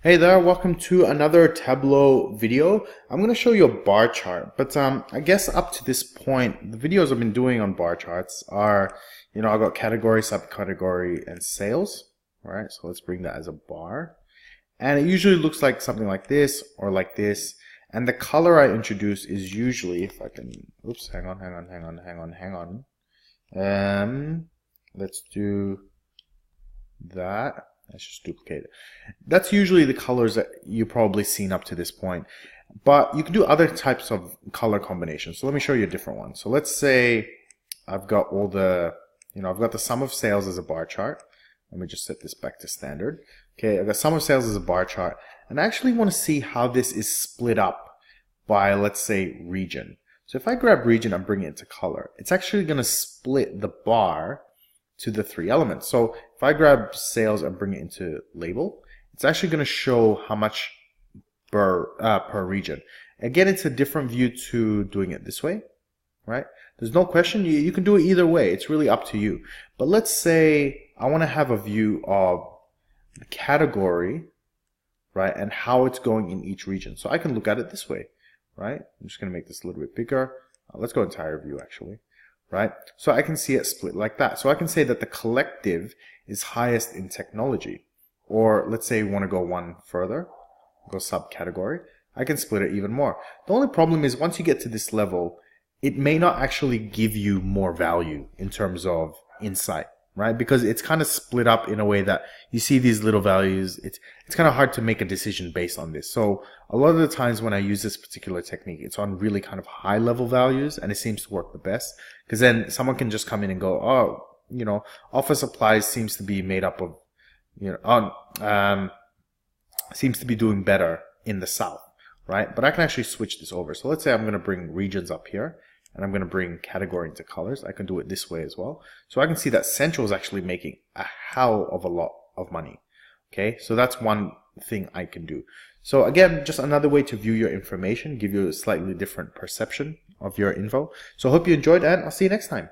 Hey there, welcome to another Tableau video. I'm going to show you a bar chart, but I guess up to this point, the videos I've been doing on bar charts are, I've got category, subcategory, and sales. All right, so let's bring that as a bar. And it usually looks like something like this or like this. And the color I introduce is usually, if I can, oops, hang on. Let's do that. Let's just duplicate it. That's usually the colors that you've probably seen up to this point. But you can do other types of color combinations. So let me show you a different one. So let's say I've got all the, I've got the sum of sales as a bar chart. Let me just set this back to standard. Okay, I've got sum of sales as a bar chart. And I actually want to see how this is split up by, let's say, region. So if I grab region and bring it into color, it's actually going to split the bar to the three elements. So if I grab sales and bring it into label, it's actually going to show how much per region. Again, it's a different view to doing it this way, right? There's no question. You can do it either way. It's really up to you. But let's say I want to have a view of the category, right, and how it's going in each region. So I can look at it this way, right? I'm just going to make this a little bit bigger. Let's go entire view actually. Right? So I can see it split like that. So I can say that the collective is highest in technology. Or let's say we want to go one further, go subcategory. I can split it even more. The only problem is once you get to this level, it may not actually give you more value in terms of insight, right? Because it's kind of split up in a way that you see these little values. It's kind of hard to make a decision based on this. So a lot of the times when I use this particular technique, it's on really kind of high level values, and it seems to work the best because then someone can just come in and go, oh, office supplies seems to be made up of, seems to be doing better in the south, right? But I can actually switch this over. So let's say I'm going to bring regions up here. And I'm going to bring category into colors. I can do it this way as well. So I can see that Central is actually making a hell of a lot of money. Okay, so that's one thing I can do. So again, just another way to view your information, give you a slightly different perception of your info. So I hope you enjoyed, and I'll see you next time.